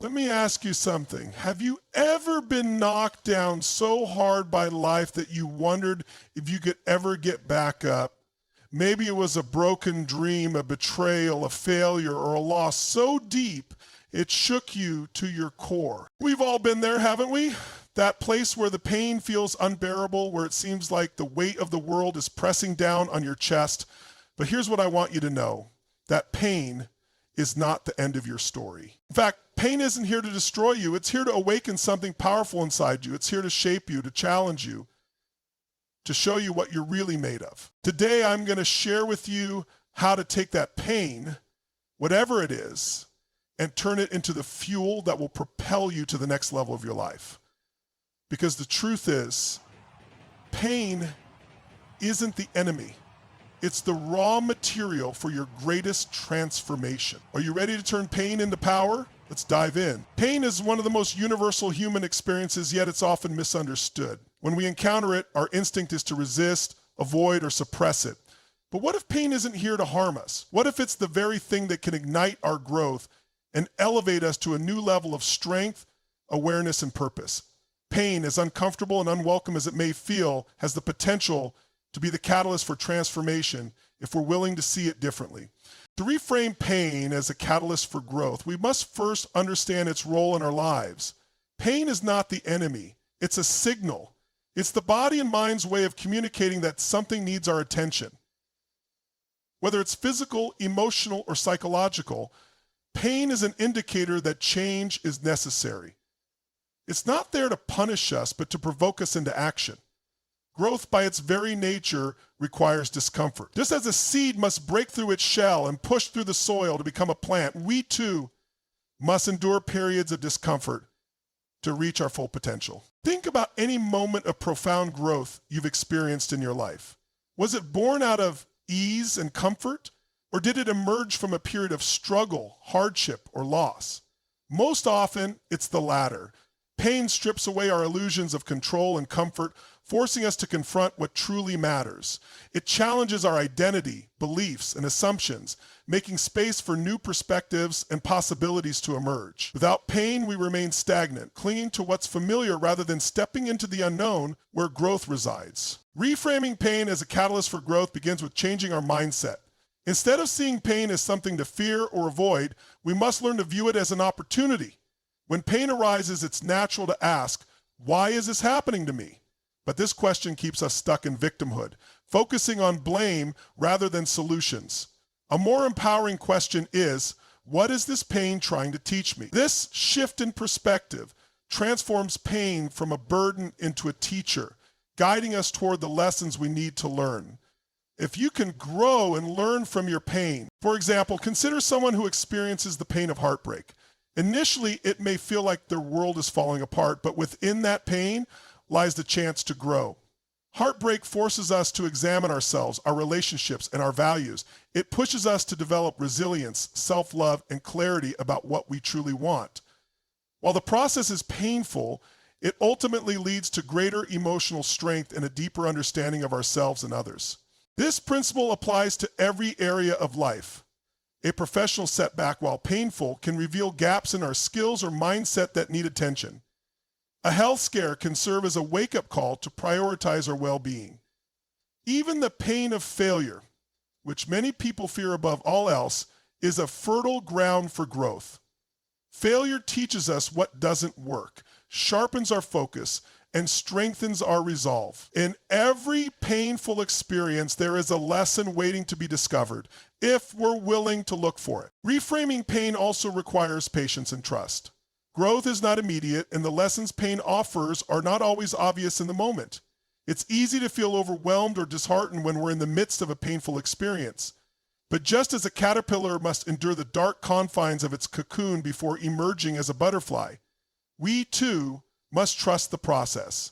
Let me ask you something. Have you ever been knocked down so hard by life that you wondered if you could ever get back up? Maybe it was a broken dream, a betrayal, a failure, or a loss so deep it shook you to your core. We've all been there, haven't we? That place where the pain feels unbearable, where it seems like the weight of the world is pressing down on your chest. But here's what I want you to know. That pain is not the end of your story. In fact, pain isn't here to destroy you. It's here to awaken something powerful inside you. It's here to shape you, to challenge you, to show you what you're really made of. Today, I'm going to share with you how to take that pain, whatever it is, and turn it into the fuel that will propel you to the next level of your life. Because the truth is, pain isn't the enemy. It's the raw material for your greatest transformation. Are you ready to turn pain into power? Let's dive in. Pain is one of the most universal human experiences, yet it's often misunderstood. When we encounter it, our instinct is to resist, avoid, or suppress it. But what if pain isn't here to harm us? What if it's the very thing that can ignite our growth and elevate us to a new level of strength, awareness, and purpose? Pain, as uncomfortable and unwelcome as it may feel, has the potential to be the catalyst for transformation if we're willing to see it differently. To reframe pain as a catalyst for growth, we must first understand its role in our lives. Pain is not the enemy. It's a signal. It's the body and mind's way of communicating that something needs our attention. Whether it's physical, emotional, or psychological, pain is an indicator that change is necessary. It's not there to punish us, but to provoke us into action. Growth by its very nature requires discomfort. Just as a seed must break through its shell and push through the soil to become a plant, we too must endure periods of discomfort to reach our full potential. Think about any moment of profound growth you've experienced in your life. Was it born out of ease and comfort, or did it emerge from a period of struggle, hardship, or loss? Most often, it's the latter. Pain strips away our illusions of control and comfort, forcing us to confront what truly matters. It challenges our identity, beliefs, and assumptions, making space for new perspectives and possibilities to emerge. Without pain, we remain stagnant, clinging to what's familiar rather than stepping into the unknown where growth resides. Reframing pain as a catalyst for growth begins with changing our mindset. Instead of seeing pain as something to fear or avoid, we must learn to view it as an opportunity. When pain arises, it's natural to ask, why is this happening to me? But this question keeps us stuck in victimhood, focusing on blame rather than solutions. A more empowering question is, what is this pain trying to teach me? This shift in perspective transforms pain from a burden into a teacher, guiding us toward the lessons we need to learn. If you can grow and learn from your pain, for example, consider someone who experiences the pain of heartbreak. Initially, it may feel like their world is falling apart, but within that pain lies the chance to grow. Heartbreak forces us to examine ourselves, our relationships, and our values. It pushes us to develop resilience, self-love, and clarity about what we truly want. While the process is painful, it ultimately leads to greater emotional strength and a deeper understanding of ourselves and others. This principle applies to every area of life. A professional setback, while painful, can reveal gaps in our skills or mindset that need attention. A health scare can serve as a wake-up call to prioritize our well-being. Even the pain of failure, which many people fear above all else, is a fertile ground for growth. Failure teaches us what doesn't work, sharpens our focus, and strengthens our resolve. In every painful experience, there is a lesson waiting to be discovered, if we're willing to look for it. Reframing pain also requires patience and trust. Growth is not immediate, and the lessons pain offers are not always obvious in the moment. It's easy to feel overwhelmed or disheartened when we're in the midst of a painful experience. But just as a caterpillar must endure the dark confines of its cocoon before emerging as a butterfly, we too must trust the process.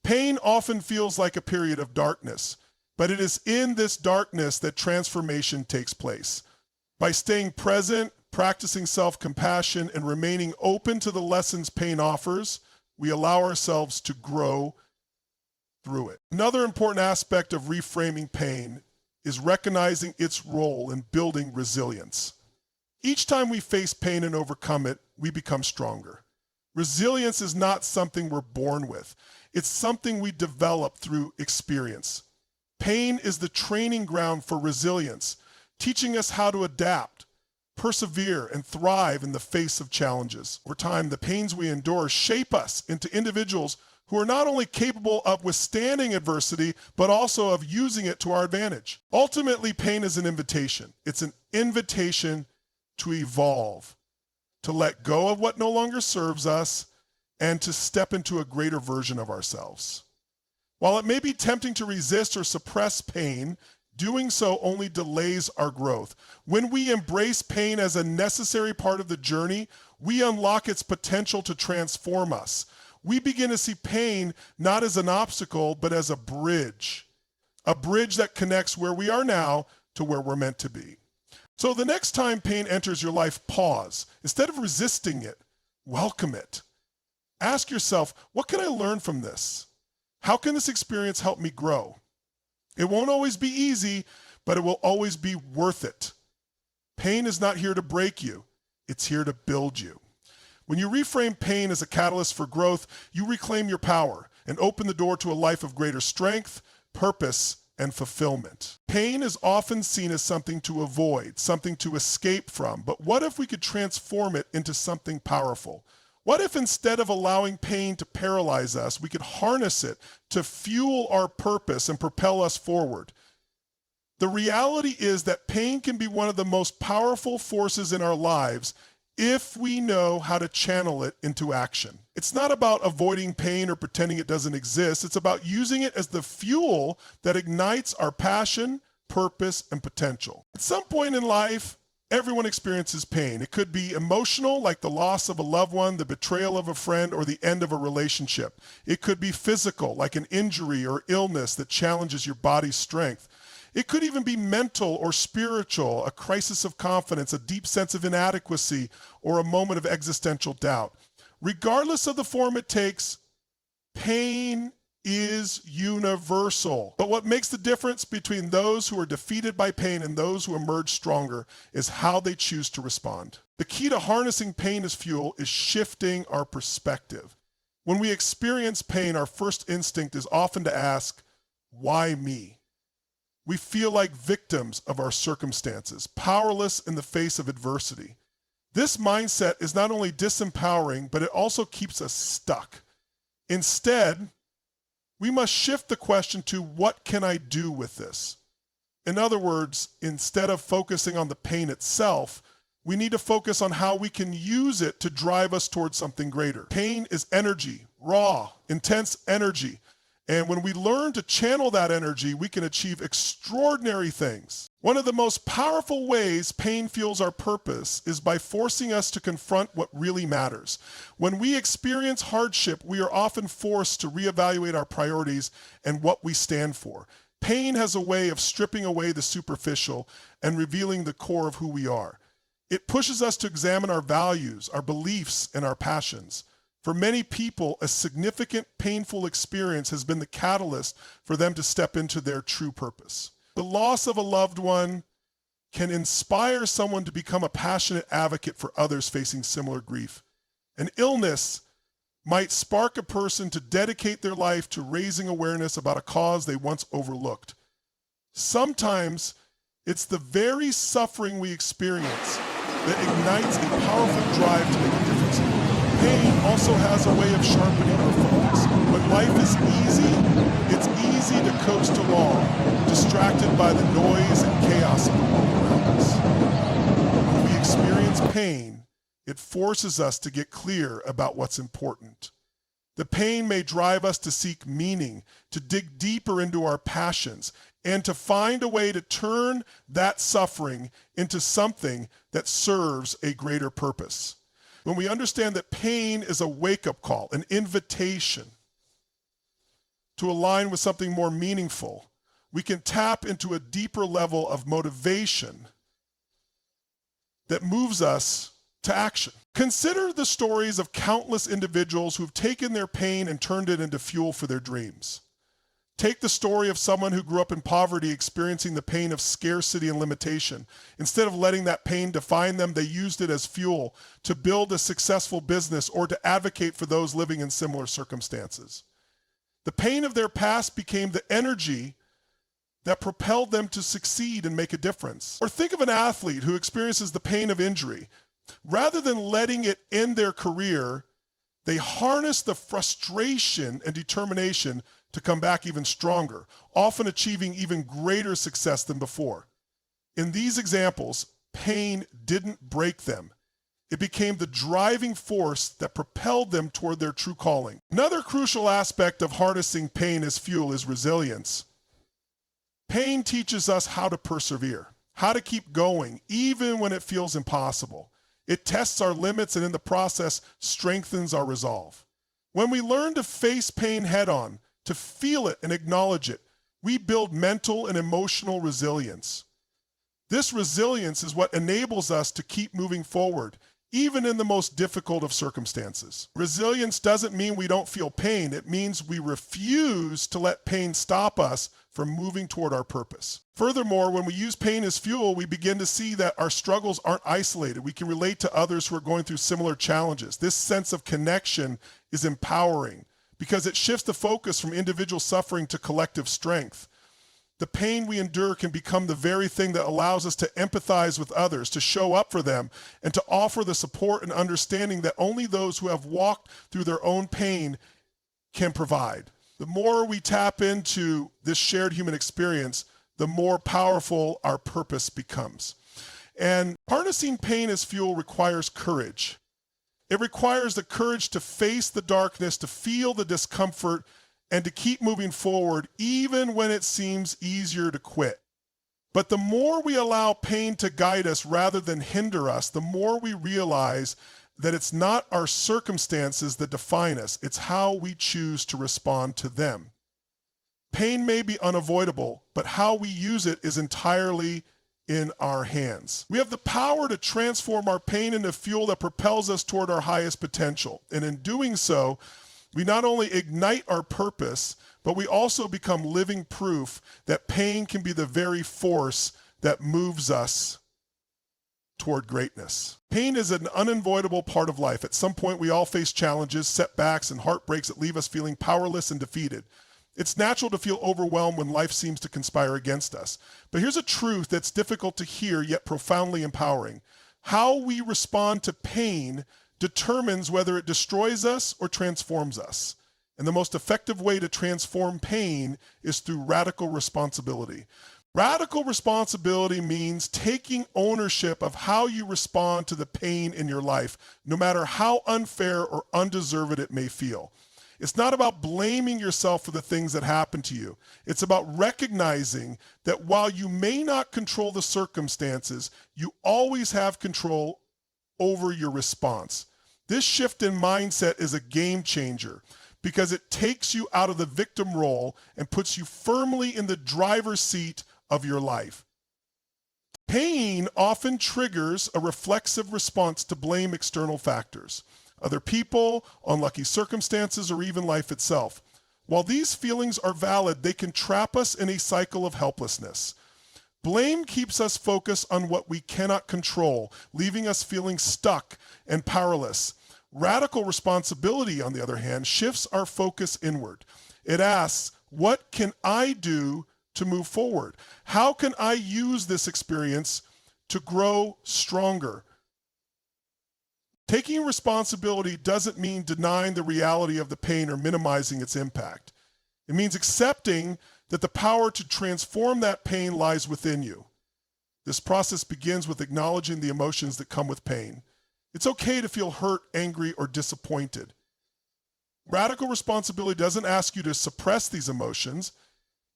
Pain often feels like a period of darkness, but it is in this darkness that transformation takes place. By staying present, practicing self-compassion, and remaining open to the lessons pain offers, we allow ourselves to grow through it. Another important aspect of reframing pain is recognizing its role in building resilience. Each time we face pain and overcome it, we become stronger. Resilience is not something we're born with. It's something we develop through experience. Pain is the training ground for resilience, teaching us how to adapt, persevere, and thrive in the face of challenges. Over time, the pains we endure shape us into individuals who are not only capable of withstanding adversity, but also of using it to our advantage. Ultimately, pain is an invitation. It's an invitation to evolve, to let go of what no longer serves us, and to step into a greater version of ourselves. While it may be tempting to resist or suppress pain, doing so only delays our growth. When we embrace pain as a necessary part of the journey, we unlock its potential to transform us. We begin to see pain not as an obstacle, but as a bridge that connects where we are now to where we're meant to be. So the next time pain enters your life, pause. Instead of resisting it, welcome it. Ask yourself, what can I learn from this? How can this experience help me grow? It won't always be easy, but it will always be worth it. Pain is not here to break you. It's here to build you. When you reframe pain as a catalyst for growth, you reclaim your power and open the door to a life of greater strength, purpose, and fulfillment. Pain is often seen as something to avoid, something to escape from, but what if we could transform it into something powerful? What if instead of allowing pain to paralyze us, we could harness it to fuel our purpose and propel us forward? The reality is that pain can be one of the most powerful forces in our lives if we know how to channel it into action. It's not about avoiding pain or pretending it doesn't exist. It's about using it as the fuel that ignites our passion, purpose, and potential. At some point in life, everyone experiences pain. It could be emotional, like the loss of a loved one, the betrayal of a friend, or the end of a relationship. It could be physical, like an injury or illness that challenges your body's strength. It could even be mental or spiritual, a crisis of confidence, a deep sense of inadequacy, or a moment of existential doubt. Regardless of the form it takes, pain is universal. But what makes the difference between those who are defeated by pain and those who emerge stronger is how they choose to respond. The key to harnessing pain as fuel is shifting our perspective. When we experience pain, our first instinct is often to ask, why me? We feel like victims of our circumstances, powerless in the face of adversity. This mindset is not only disempowering, but it also keeps us stuck. Instead, we must shift the question to, what can I do with this? In other words, instead of focusing on the pain itself, we need to focus on how we can use it to drive us towards something greater. Pain is energy, raw, intense energy. And when we learn to channel that energy, we can achieve extraordinary things. One of the most powerful ways pain fuels our purpose is by forcing us to confront what really matters. When we experience hardship, we are often forced to reevaluate our priorities and what we stand for. Pain has a way of stripping away the superficial and revealing the core of who we are. It pushes us to examine our values, our beliefs, and our passions. For many people, a significant, painful experience has been the catalyst for them to step into their true purpose. The loss of a loved one can inspire someone to become a passionate advocate for others facing similar grief. An illness might spark a person to dedicate their life to raising awareness about a cause they once overlooked. Sometimes it's the very suffering we experience that ignites a powerful drive to make a difference. Pain also has a way of sharpening our focus. When life is easy, it's easy to coast along, distracted by the noise and chaos of the world around us. When we experience pain, it forces us to get clear about what's important. The pain may drive us to seek meaning, to dig deeper into our passions, and to find a way to turn that suffering into something that serves a greater purpose. When we understand that pain is a wake-up call, an invitation to align with something more meaningful, we can tap into a deeper level of motivation that moves us to action. Consider the stories of countless individuals who've taken their pain and turned it into fuel for their dreams. Take the story of someone who grew up in poverty experiencing the pain of scarcity and limitation. Instead of letting that pain define them, they used it as fuel to build a successful business or to advocate for those living in similar circumstances. The pain of their past became the energy that propelled them to succeed and make a difference. Or think of an athlete who experiences the pain of injury. Rather than letting it end their career, they harness the frustration and determination to come back even stronger, often achieving even greater success than before. In these examples, pain didn't break them. It became the driving force that propelled them toward their true calling. Another crucial aspect of harnessing pain as fuel is resilience. Pain teaches us how to persevere, how to keep going, even when it feels impossible. It tests our limits and in the process strengthens our resolve. When we learn to face pain head on, to feel it and acknowledge it, we build mental and emotional resilience. This resilience is what enables us to keep moving forward, even in the most difficult of circumstances. Resilience doesn't mean we don't feel pain. It means we refuse to let pain stop us from moving toward our purpose. Furthermore, when we use pain as fuel, we begin to see that our struggles aren't isolated. We can relate to others who are going through similar challenges. This sense of connection is empowering because it shifts the focus from individual suffering to collective strength. The pain we endure can become the very thing that allows us to empathize with others, to show up for them, and to offer the support and understanding that only those who have walked through their own pain can provide. The more we tap into this shared human experience, the more powerful our purpose becomes. And harnessing pain as fuel requires courage. It requires the courage to face the darkness, to feel the discomfort, and to keep moving forward even when it seems easier to quit. But the more we allow pain to guide us rather than hinder us, the more we realize that it's not our circumstances that define us, it's how we choose to respond to them. Pain may be unavoidable, but how we use it is entirely in our hands. We have the power to transform our pain into fuel that propels us toward our highest potential. And in doing so, we not only ignite our purpose, but we also become living proof that pain can be the very force that moves us toward greatness. Pain is an unavoidable part of life. At some point, we all face challenges, setbacks, and heartbreaks that leave us feeling powerless and defeated. It's natural to feel overwhelmed when life seems to conspire against us. But here's a truth that's difficult to hear, yet profoundly empowering. How we respond to pain determines whether it destroys us or transforms us. And the most effective way to transform pain is through radical responsibility. Radical responsibility means taking ownership of how you respond to the pain in your life, no matter how unfair or undeserved it may feel. It's not about blaming yourself for the things that happen to you. It's about recognizing that while you may not control the circumstances, you always have control over your response. This shift in mindset is a game changer because it takes you out of the victim role and puts you firmly in the driver's seat of your life. Pain often triggers a reflexive response to blame external factors, other people, unlucky circumstances, or even life itself. While these feelings are valid, they can trap us in a cycle of helplessness. Blame keeps us focused on what we cannot control, leaving us feeling stuck and powerless. Radical responsibility, on the other hand, shifts our focus inward. It asks, what can I do to move forward? How can I use this experience to grow stronger? Taking responsibility doesn't mean denying the reality of the pain or minimizing its impact. It means accepting that the power to transform that pain lies within you. This process begins with acknowledging the emotions that come with pain. It's okay to feel hurt, angry, or disappointed. Radical responsibility doesn't ask you to suppress these emotions.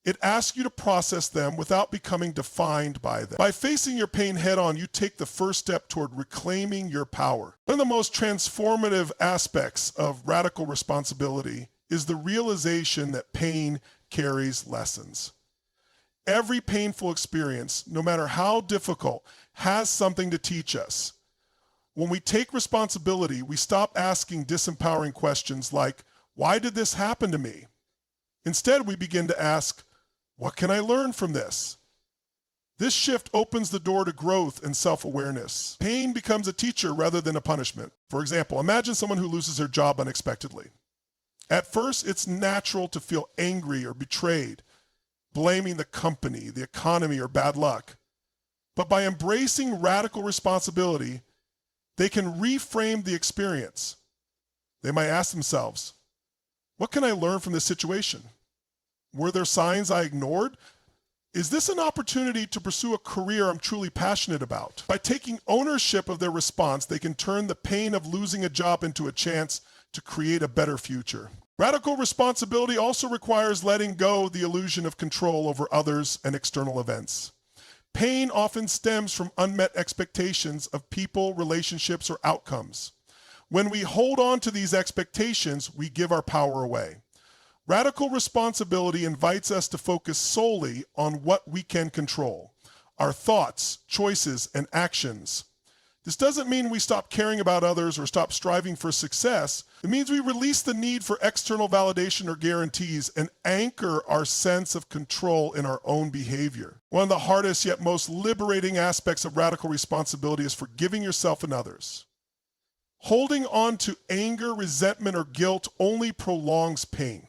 It asks you to process them without becoming defined by them. By facing your pain head on, you take the first step toward reclaiming your power. One of the most transformative aspects of radical responsibility is the realization that pain carries lessons. Every painful experience, no matter how difficult, has something to teach us. When we take responsibility, we stop asking disempowering questions like, why did this happen to me? Instead, we begin to ask, what can I learn from this? This shift opens the door to growth and self-awareness. Pain becomes a teacher rather than a punishment. For example, imagine someone who loses their job unexpectedly. At first, it's natural to feel angry or betrayed, blaming the company, the economy, or bad luck. But by embracing radical responsibility, they can reframe the experience. They might ask themselves, what can I learn from this situation? Were there signs I ignored? Is this an opportunity to pursue a career I'm truly passionate about? By taking ownership of their response, they can turn the pain of losing a job into a chance to create a better future. Radical responsibility also requires letting go the illusion of control over others and external events. Pain often stems from unmet expectations of people, relationships, or outcomes. When we hold on to these expectations, we give our power away. Radical responsibility invites us to focus solely on what we can control, our thoughts, choices, and actions. This doesn't mean we stop caring about others or stop striving for success. It means we release the need for external validation or guarantees and anchor our sense of control in our own behavior. One of the hardest yet most liberating aspects of radical responsibility is forgiving yourself and others. Holding on to anger, resentment, or guilt only prolongs pain.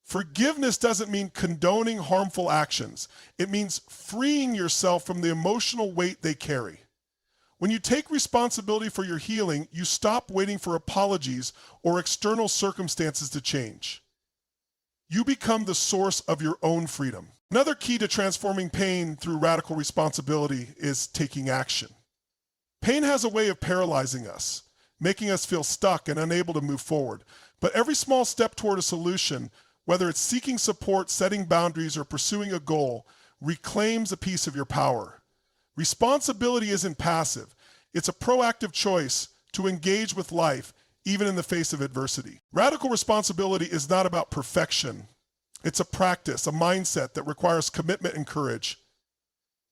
Forgiveness doesn't mean condoning harmful actions. It means freeing yourself from the emotional weight they carry. When you take responsibility for your healing, you stop waiting for apologies or external circumstances to change. You become the source of your own freedom. Another key to transforming pain through radical responsibility is taking action. Pain has a way of paralyzing us, making us feel stuck and unable to move forward. But every small step toward a solution, whether it's seeking support, setting boundaries, or pursuing a goal, reclaims a piece of your power. Responsibility isn't passive. It's a proactive choice to engage with life, even in the face of adversity. Radical responsibility is not about perfection. It's a practice, a mindset that requires commitment and courage.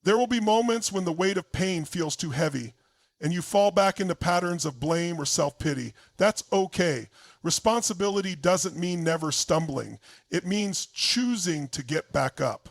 There will be moments when the weight of pain feels too heavy, and you fall back into patterns of blame or self-pity. That's okay. Responsibility doesn't mean never stumbling. It means choosing to get back up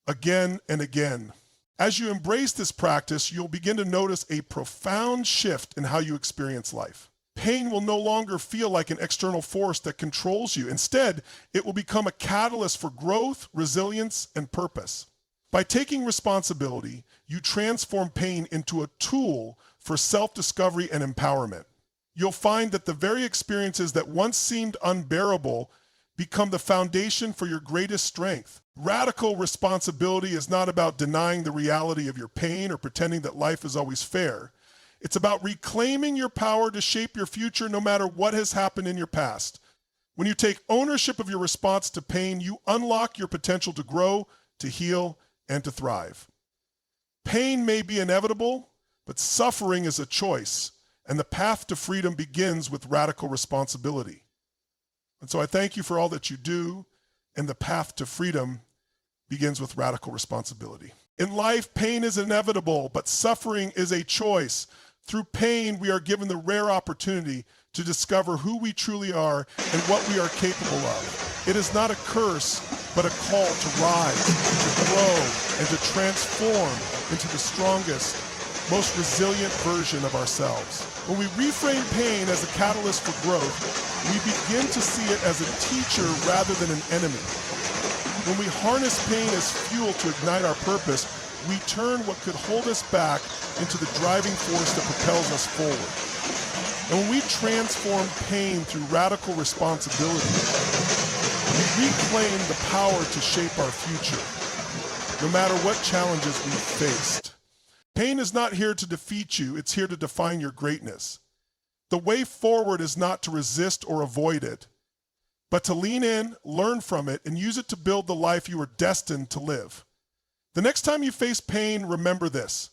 again and again. As you embrace this practice, you'll begin to notice a profound shift in how you experience life. Pain will no longer feel like an external force that controls you. Instead, it will become a catalyst for growth, resilience, and purpose. By taking responsibility, you transform pain into a tool for self-discovery and empowerment. You'll find that the very experiences that once seemed unbearable become the foundation for your greatest strength. Radical responsibility is not about denying the reality of your pain or pretending that life is always fair. It's about reclaiming your power to shape your future no matter what has happened in your past. When you take ownership of your response to pain, you unlock your potential to grow, to heal, and to thrive. Pain may be inevitable, but suffering is a choice, and the path to freedom begins with radical responsibility. And so I thank you for all that you do, and the path to freedom begins with radical responsibility. In life, pain is inevitable, but suffering is a choice. Through pain, we are given the rare opportunity to discover who we truly are and what we are capable of. It is not a curse, but a call to rise, to grow, and to transform into the strongest, most resilient version of ourselves. When we reframe pain as a catalyst for growth, we begin to see it as a teacher rather than an enemy. When we harness pain as fuel to ignite our purpose, we turn what could hold us back into the driving force that propels us forward. And when we transform pain through radical responsibility, we reclaim the power to shape our future, no matter what challenges we've faced. Pain is not here to defeat you, it's here to define your greatness. The way forward is not to resist or avoid it, but to lean in, learn from it, and use it to build the life you are destined to live. The next time you face pain, remember this.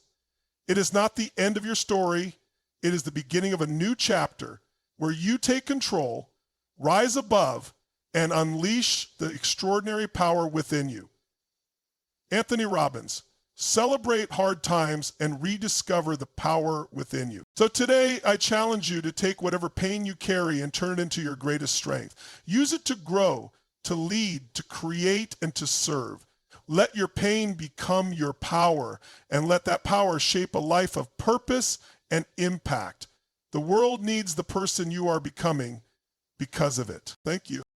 It is not the end of your story. It is the beginning of a new chapter where you take control, rise above, and unleash the extraordinary power within you. Tony Robbins, celebrate hard times and rediscover the power within you. So today, I challenge you to take whatever pain you carry and turn it into your greatest strength. Use it to grow, to lead, to create, and to serve. Let your pain become your power, and let that power shape a life of purpose and impact. The world needs the person you are becoming because of it. Thank you.